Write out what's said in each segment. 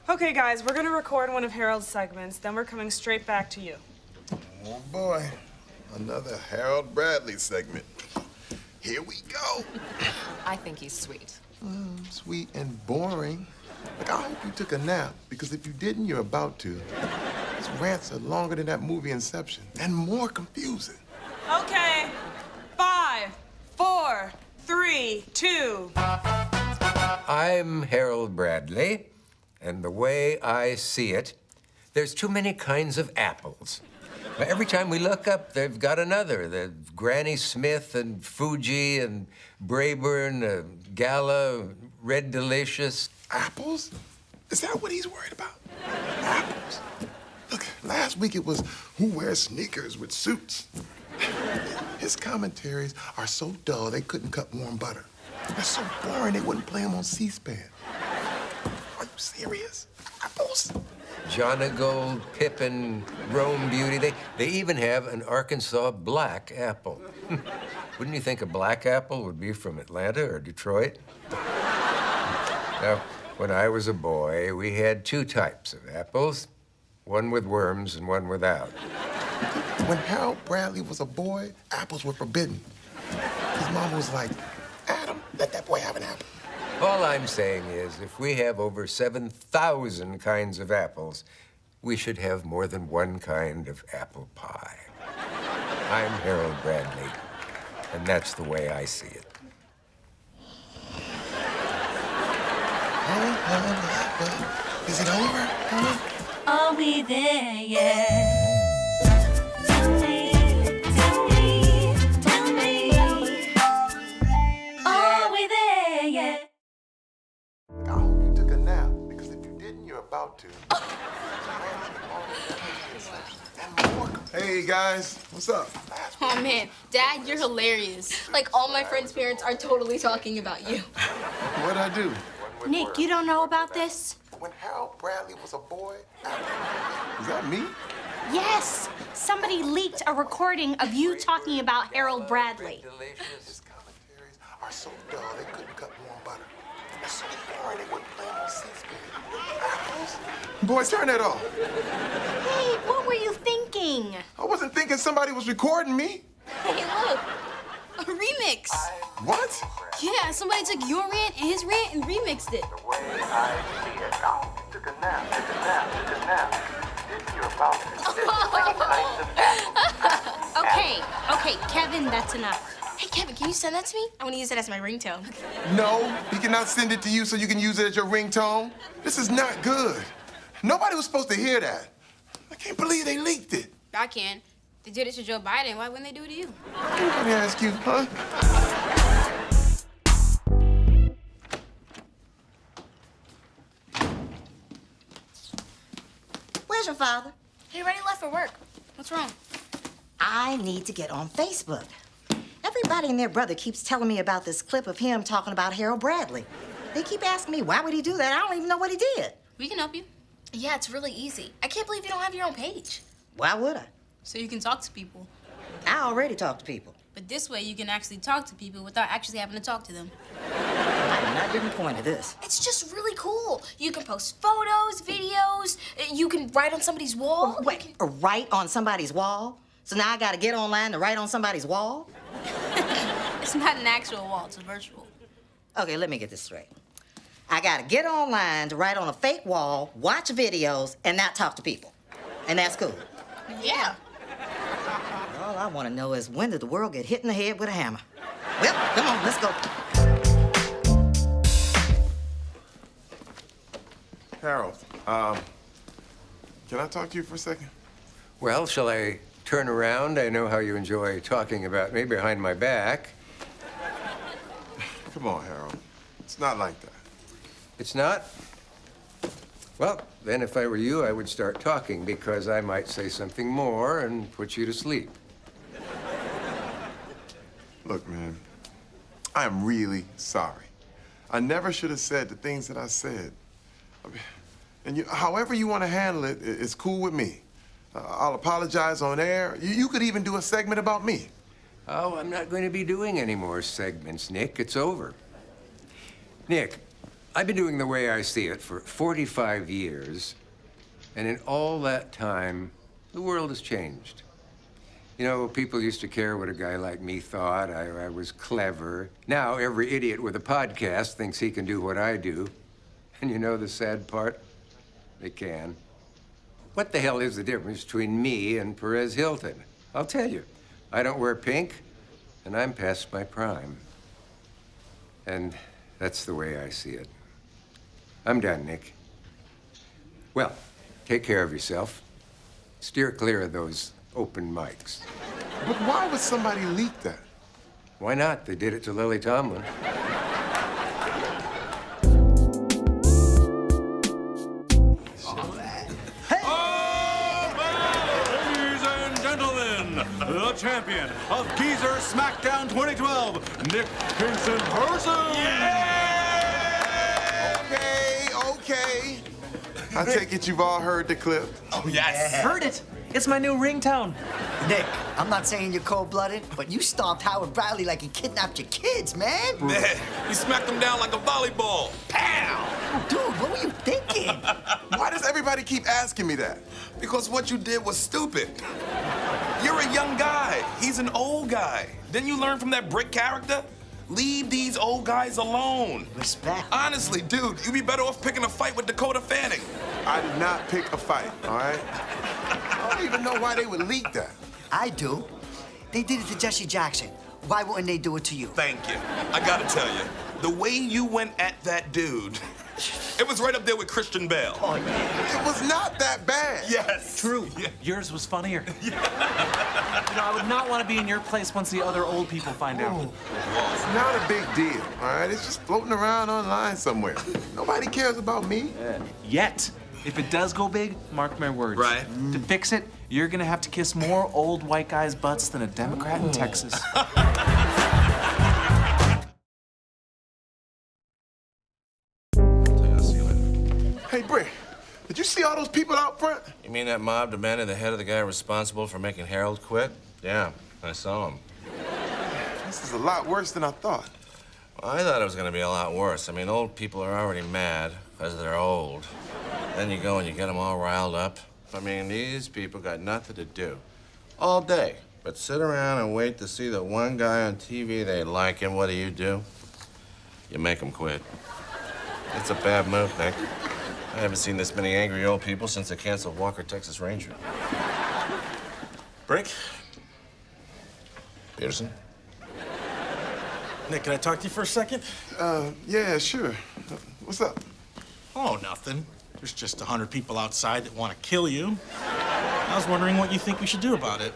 Okay, guys, we're gonna record one of Harold's segments, then we're coming straight back to you. Oh, boy. Another Harold Bradley segment. Here we go. I think he's sweet. Sweet and boring. Like, I hope you took a nap, because if you didn't, you're about to. His rants are longer than that movie Inception, and more confusing. Okay, 5, 4, 3, 2. I'm Harold Bradley, and the way I see it, there's too many kinds of apples. Every time we look up, they've got another. The Granny Smith and Fuji and Brayburn, Gala, Red Delicious. Apples? Is that what he's worried about? Apples? Look, last week it was who wears sneakers with suits. His commentaries are so dull they couldn't cut warm butter. They're so boring they wouldn't play them on C-SPAN. Are you serious? Apples? Jonagold, Pippin, Rome Beauty. They even have an Arkansas black apple. Wouldn't you think a black apple would be from Atlanta or Detroit? Now, when I was a boy, we had two types of apples, one with worms and one without. When Harold Bradley was a boy, apples were forbidden. His mom was like, Adam, let that boy have an apple. All I'm saying is, if we have over 7,000 kinds of apples, we should have more than one kind of apple pie. I'm Harold Bradley, and that's the way I see it. Is it over? Are we there yet? Tell me. Are we there yet? I hope you took a nap, because if you didn't, you're about to. Hey, guys, what's up? Oh man, Dad, you're hilarious. Like all my friends' parents are totally talking about you. What'd I do? Nick, you don't know about this? When Harold Bradley was a boy, is that me? Yes! Somebody leaked a recording of you talking about Harold Bradley. His commentaries are so dull they couldn't cut warm butter. They're so boring they wouldn't play them on C-SPAN. Apples? Boys, turn that off. Hey, what were you thinking? I wasn't thinking somebody was recording me. Hey, look, a remix. What? Yeah, somebody took your rant and his rant and remixed it. The way I see it. Oh, took a nap. Didn't you about Okay, Kevin, that's enough. Hey, Kevin, can you send that to me? I want to use it as my ringtone. No, he cannot send it to you so you can use it as your ringtone. This is not good. Nobody was supposed to hear that. I can't believe they leaked it. I can. They did it to Joe Biden. Why wouldn't they do it to you? Let me ask you, huh? Where's your father? He already left for work. What's wrong? I need to get on Facebook. Everybody and their brother keeps telling me about this clip of him talking about Harold Bradley. They keep asking me, why would he do that? I don't even know what he did. We can help you. Yeah, it's really easy. I can't believe you don't have your own page. Why would I? So you can talk to people. I already talk to people. But this way you can actually talk to people without actually having to talk to them. I'm not getting the point of this. It's just really cool. You can post photos, videos, you can write on somebody's wall. Wait, write on somebody's wall? So now I gotta get online to write on somebody's wall? It's not an actual wall, it's a virtual. Okay, let me get this straight. I gotta get online to write on a fake wall, watch videos, and not talk to people. And that's cool. Yeah. All I want to know is, when did the world get hit in the head with a hammer? Well, come on, let's go. Harold, can I talk to you for a second? Well, shall I turn around? I know how you enjoy talking about me behind my back. Come on, Harold. It's not like that. It's not? Well, then if I were you, I would start talking, because I might say something more and put you to sleep. Look, man, I am really sorry. I never should have said the things that I said. And however you want to handle it, it's cool with me. I'll apologize on air. You could even do a segment about me. Oh, I'm not going to be doing any more segments, Nick. It's over. Nick, I've been doing The Way I See It for 45 years, and in all that time, the world has changed. You know, people used to care what a guy like me thought. I was clever. Now, every idiot with a podcast thinks he can do what I do. And you know the sad part? They can. What the hell is the difference between me and Perez Hilton? I'll tell you. I don't wear pink, and I'm past my prime. And that's the way I see it. I'm done, Nick. Well, take care of yourself. Steer clear of those open mics. But why would somebody leak that? Why not? They did it to Lily Tomlin. Ladies and gentlemen, the champion of Geezer SmackDown 2012, Nick Kingston Person. Okay. I take it you've all heard the clip. Oh, yes. Heard it. It's my new ringtone. Nick, I'm not saying you're cold-blooded, but you stomped Howard Bradley like he kidnapped your kids, man. You smacked him down like a volleyball. Pow! Oh, dude, what were you thinking? Why does everybody keep asking me that? Because what you did was stupid. You're a young guy. He's an old guy. Didn't you learn from that Brick character? Leave these old guys alone. Respect. Honestly, dude, you'd be better off picking a fight with Dakota Fanning. I did not pick a fight, all right? I don't even know why they would leak that. I do. They did it to Jesse Jackson. Why wouldn't they do it to you? Thank you. I gotta tell you, the way you went at that dude, it was right up there with Christian Bale. Oh, yeah. It was not that bad. Yes. True. Yeah. Yours was funnier. You know, I would not want to be in your place once the other old people find out. It's not a big deal, all right? It's just floating around online somewhere. Nobody cares about me. Yet, if it does go big, mark my words. Right. To fix it, you're gonna have to kiss more old white guys' butts than a Democrat in Texas. Hey, Brick, did you see all those people out front? You mean that mob demanded the head of the guy responsible for making Harold quit? Yeah, I saw him. This is a lot worse than I thought. Well, I thought it was gonna be a lot worse. I mean, old people are already mad because they're old. Then you go and you get them all riled up. I mean, these people got nothing to do all day but sit around and wait to see the one guy on TV they like, and what do? You make them quit. It's a bad move, Nick. I haven't seen this many angry old people since they canceled Walker, Texas Ranger. Brick? Peterson? Nick, can I talk to you for a second? Yeah, sure. What's up? Oh, nothing. There's just 100 people outside that want to kill you. I was wondering what you think we should do about it.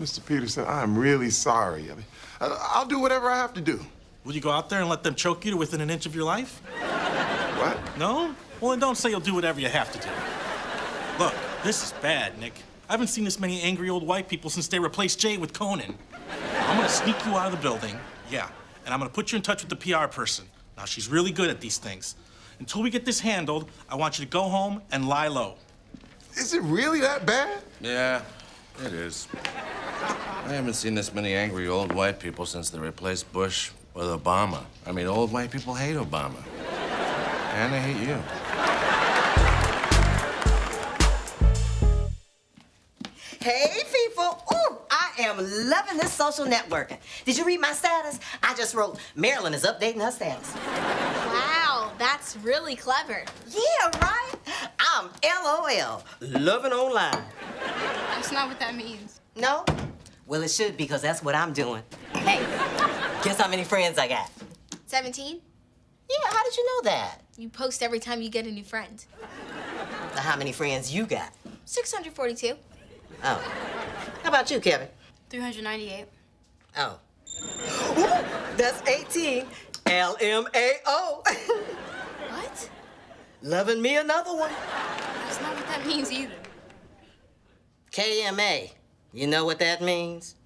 Mr. Peterson, I'm really sorry. I mean, I'll do whatever I have to do. Will you go out there and let them choke you to within an inch of your life? What? No? Well, then don't say you'll do whatever you have to do. Look, this is bad, Nick. I haven't seen this many angry old white people since they replaced Jay with Conan. I'm gonna sneak you out of the building, yeah, and I'm gonna put you in touch with the PR person. Now, she's really good at these things. Until we get this handled, I want you to go home and lie low. Is it really that bad? Yeah, it is. I haven't seen this many angry old white people since they replaced Bush with Obama. I mean, old white people hate Obama. And they hate you. Hey, people. Ooh, I am loving this social networking. Did you read my status? I just wrote, Marilyn is updating her status. Wow, that's really clever. Yeah, right? I'm LOL, loving online. That's not what that means. No? Well, it should, because that's what I'm doing. Hey, Guess how many friends I got? 17? Yeah, how did you know that? You post every time you get a new friend. Now, how many friends you got? 642. Oh. How about you, Kevin? 398. Oh. Ooh, that's 18. LMAO. What? Loving me another one. That's not what that means either. KMA. You know what that means?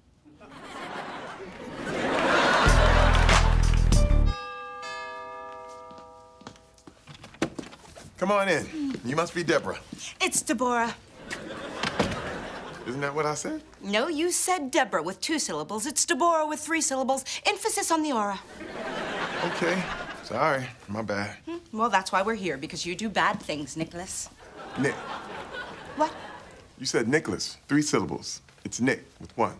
Come on in. You must be Deborah. It's Deborah. Isn't that what I said? No, you said Deborah with 2 syllables. It's Deborah with 3 syllables. Emphasis on the aura. Okay. Sorry, my bad. Well, that's why we're here, because you do bad things, Nicholas. Nick. What? You said Nicholas, 3 syllables. It's Nick with 1.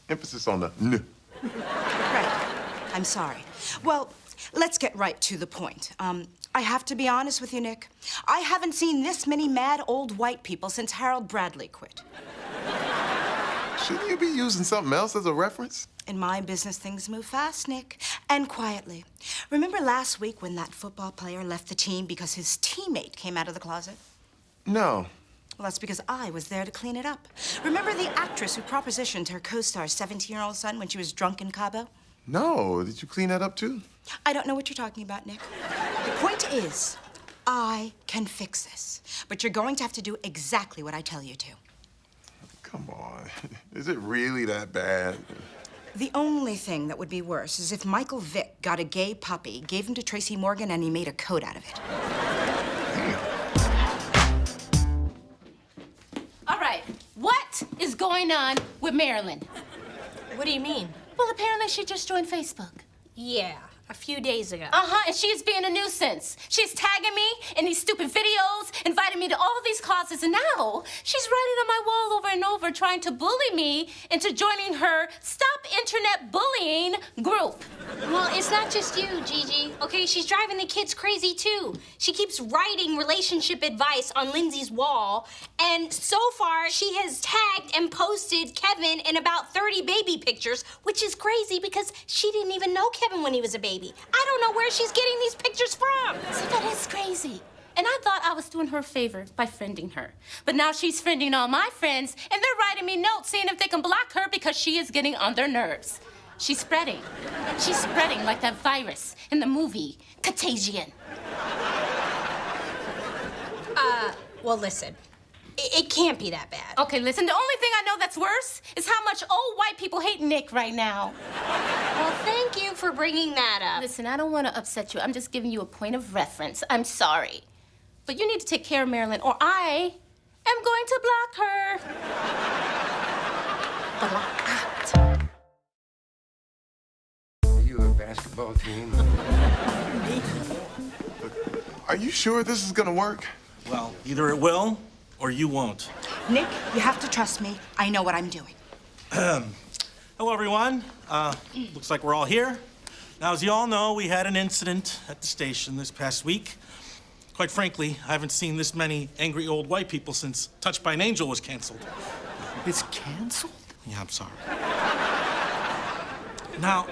Emphasis on the N. Right. I'm sorry. Well, let's get right to the point. I have to be honest with you, Nick. I haven't seen this many mad old white people since Harold Bradley quit. Shouldn't you be using something else as a reference? In my business, things move fast, Nick, and quietly. Remember last week when that football player left the team because his teammate came out of the closet? No. Well, that's because I was there to clean it up. Remember the actress who propositioned her co-star's 17-year-old son when she was drunk in Cabo? No. Did you clean that up, too? I don't know what you're talking about, Nick. The point is, I can fix this. But you're going to have to do exactly what I tell you to. Come on. Is it really that bad? The only thing that would be worse is if Michael Vick got a gay puppy, gave him to Tracy Morgan, and he made a coat out of it. All right, what is going on with Marilyn? What do you mean? Well, apparently she just joined Facebook. Yeah, a few days ago. And she is being a nuisance. She's tagging me in these stupid videos, inviting me to all of these causes, and now she's writing on my wall over and over, trying to bully me into joining her Stop Internet Bullying group. Well, it's not just you, Gigi. Okay, she's driving the kids crazy too. She keeps writing relationship advice on Lindsay's wall, and so far she has tagged and posted Kevin in about 30 baby pictures, which is crazy because she didn't even know Kevin when he was a baby. I don't know where she's getting these pictures from. So that is crazy. And I thought I was doing her a favor by friending her. But now she's friending all my friends, and they're writing me notes seeing if they can block her because she is getting on their nerves. She's spreading. She's spreading like that virus in the movie Contagion. Well, listen. It can't be that bad. Okay, listen, the only thing I know that's worse is how much old white people hate Nick right now. Well, thank you for bringing that up. Listen, I don't want to upset you. I'm just giving you a point of reference. I'm sorry. But you need to take care of Marilyn, or I am going to block her. Blocked. Are you a basketball team? Are you sure this is gonna work? Well, either it will or you won't. Nick, you have to trust me. I know what I'm doing. Hello, everyone. Looks like we're all here. Now, as you all know, we had an incident at the station this past week. Quite frankly, I haven't seen this many angry old white people since Touched by an Angel was canceled. It's canceled? Yeah, I'm sorry. Now,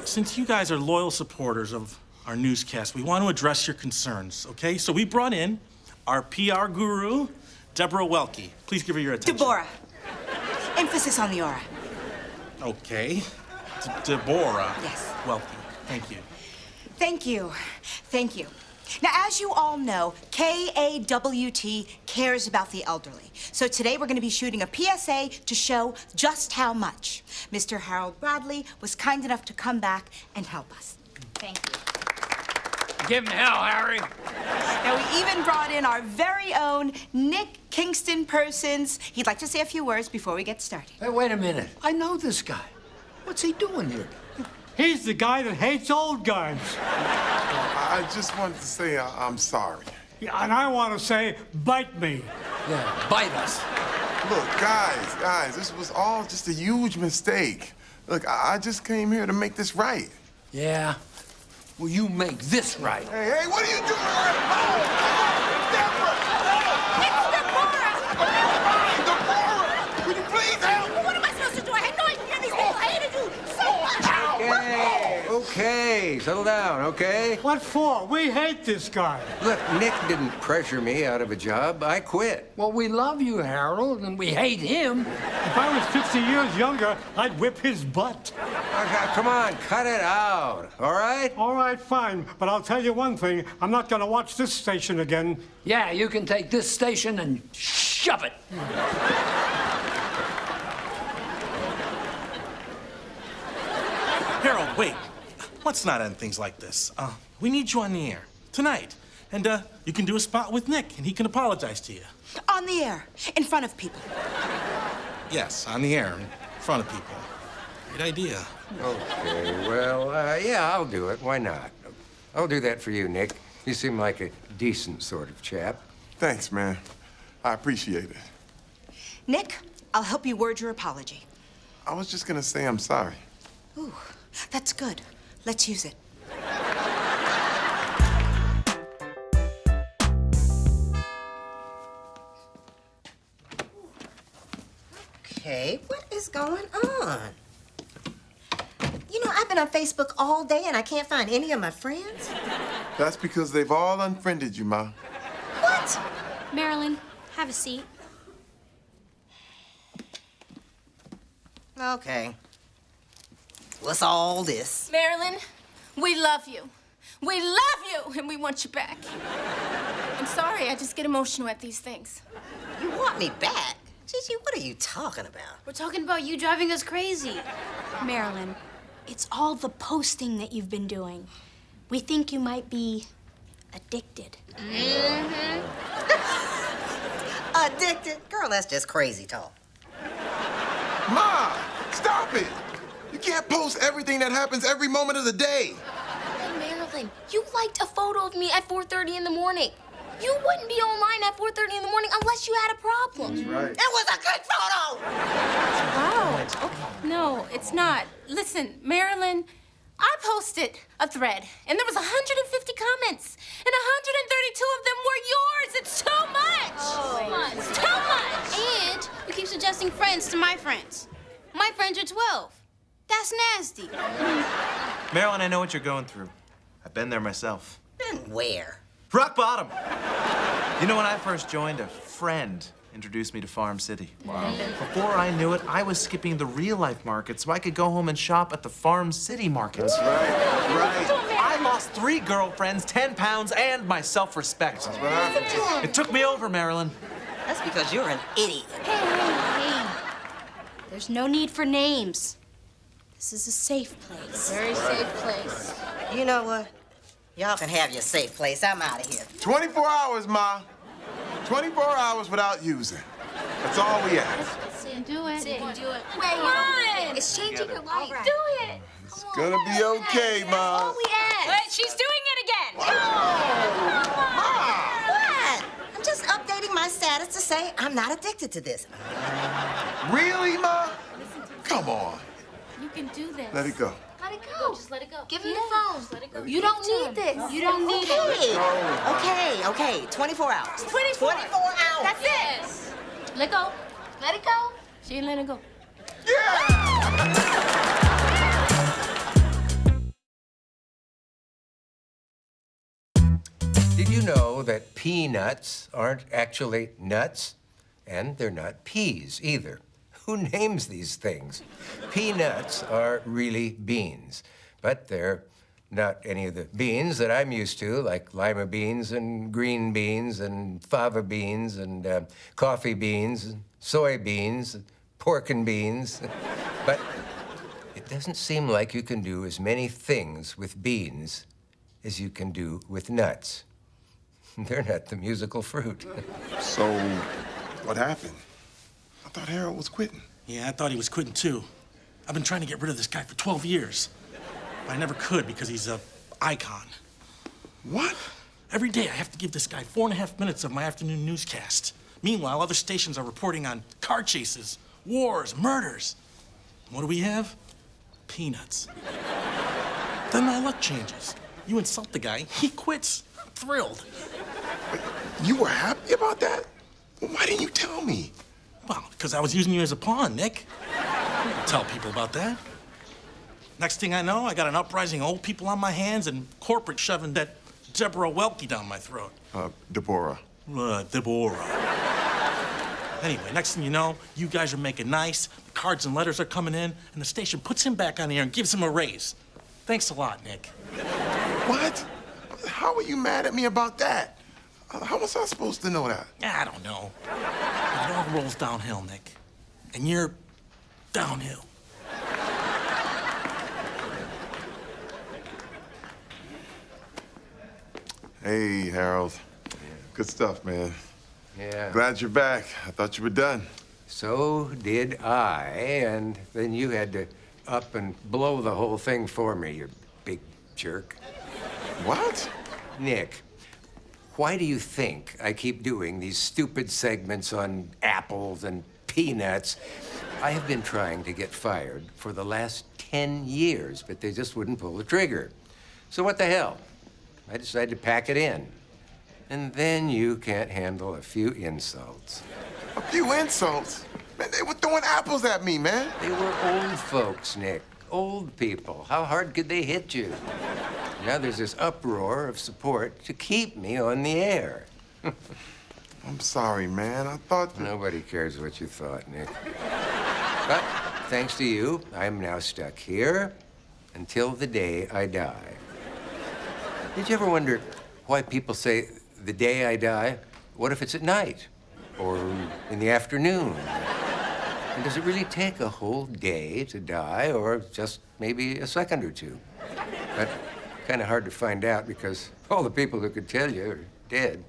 since you guys are loyal supporters of our newscast, we want to address your concerns, okay? So we brought in our PR guru, Deborah Welke. Please give her your attention. Deborah. Emphasis on the aura. Okay. Deborah. Yes. Welke. Thank you. Thank you. Thank you. Now, as you all know, KAWT cares about the elderly. So today we're going to be shooting a PSA to show just how much. Mr. Harold Bradley was kind enough to come back and help us. Thank you. Give him hell, Harry. Now, we even brought in our very own Nick Kingston Persons. He'd like to say a few words before we get started. Hey, wait a minute. I know this guy. What's he doing here? He's the guy that hates old guys. I just wanted to say I'm sorry. Yeah, and I want to say, bite me. Yeah, bite us. Look, guys, this was all just a huge mistake. Look, I just came here to make this right. Yeah. Well, you make this right. Hey, what are you doing? Deborah! Will you please help? What am I supposed to do? I had no idea these people hated you so much. Okay, settle down, okay? What for? We hate this guy. Look, Nick didn't pressure me out of a job. I quit. Well, we love you, Harold, and we hate him. If I was 50 years younger, I'd whip his butt. Okay, come on, cut it out, all right? All right, fine. But I'll tell you one thing. I'm not going to watch this station again. Yeah, you can take this station and shove it. Harold, wait. Let's not end things like this. We need you on the air tonight. And you can do a spot with Nick, and he can apologize to you. On the air, in front of people. Yes, on the air, in front of people. Great idea. Okay, well, yeah, I'll do it. Why not? I'll do that for you, Nick. You seem like a decent sort of chap. Thanks, man. I appreciate it. Nick, I'll help you word your apology. I was just gonna say I'm sorry. Ooh, that's good. Let's use it. Okay, what is going on? You know, I've been on Facebook all day and I can't find any of my friends. That's because they've all unfriended you, Ma. What? Marilyn, have a seat. Okay. What's all this? Marilyn, we love you. We love you, and we want you back. I'm sorry, I just get emotional at these things. You want me back? Gigi, what are you talking about? We're talking about you driving us crazy. Marilyn, it's all the posting that you've been doing. We think you might be addicted. Addicted? Girl, that's just crazy talk. Ma, stop it! You can't post everything that happens every moment of the day. Hey, Marilyn, you liked a photo of me at 4:30 in the morning. You wouldn't be online at 4:30 in the morning unless you had a problem. That's right. It was a good photo! Wow. Okay. No, it's not. Listen, Marilyn, I posted a thread, and there was 150 comments, and 132 of them were yours. It's too much. Oh. It's too much. And you keep suggesting friends to my friends. My friends are 12. That's nasty. Marilyn, I know what you're going through. I've been there myself. Been where? Rock bottom. You know, when I first joined, a friend introduced me to Farm City. Wow. Before I knew it, I was skipping the real-life market so I could go home and shop at the Farm City market. That's right. That's right. I lost 3 girlfriends, 10 pounds, and my self-respect. That's what happened. It took me over, Marilyn. That's because you're an idiot. Hey. There's no need for names. This is a safe place. Very safe place. You know what? Y'all can have your safe place. I'm out of here. 24 hours, Ma. 24 hours without using. That's all we ask. Do it. Do it. Come on. It's changing your life. Do it. It's gonna be okay, Ma. All we ask. Wait, she's doing it again. What? I'm just updating my status to say I'm not addicted to this. Really, Ma? Come on. You can do this. Let it go. Let it go. Just let it go. Give him Yeah. the phone. Just let it go. You don't need this. You don't need it. Okay. 24 hours. 24. 24 hours. That's it. Let go. Let it go. She ain't let it go. Did you know that peanuts aren't actually nuts? And they're not peas either. Who names these things? Peanuts are really beans, but they're not any of the beans that I'm used to, like lima beans and green beans and fava beans and coffee beans and soybeans and pork and beans. But it doesn't seem like you can do as many things with beans as you can do with nuts. They're not the musical fruit. So, what happened? I thought Harold was quitting. Yeah, I thought he was quitting too. I've been trying to get rid of this guy for 12 years. But I never could because he's a icon. What? Every day I have to give this guy 4.5 minutes of my afternoon newscast. Meanwhile, other stations are reporting on car chases, wars, murders. What do we have? Peanuts. Then my luck changes. You insult the guy, he quits. I'm thrilled. You were happy about that? Why didn't you tell me? Well, because I was using you as a pawn, Nick. I didn't tell people about that. Next thing I know, I got an uprising of old people on my hands and corporate shoving that Deborah Welke down my throat. Deborah. Deborah. Anyway, next thing you know, you guys are making nice, the cards and letters are coming in, and the station puts him back on the air and gives him a raise. Thanks a lot, Nick. What? How are you mad at me about that? How was I supposed to know that? I don't know. It all rolls downhill, Nick. And you're downhill. Hey, Harold. Good stuff, man. Yeah. Glad you're back. I thought you were done. So did I, and then you had to up and blow the whole thing for me, you big jerk. What? Nick, why do you think I keep doing these stupid segments on apples and peanuts? I have been trying to get fired for the last 10 years, but they just wouldn't pull the trigger. So what the hell? I decided to pack it in. And then you can't handle a few insults. A few insults? Man, they were throwing apples at me, man. They were old folks, Nick. Old people. How hard could they hit you? Now there's this uproar of support to keep me on the air. I'm sorry, man. I thought that... Nobody cares what you thought, Nick. But thanks to you, I'm now stuck here until the day I die. Did you ever wonder why people say, the day I die? What if it's at night? Or in the afternoon? And does it really take a whole day to die, or just maybe a second or two? But kind of hard to find out because all the people who could tell you are dead.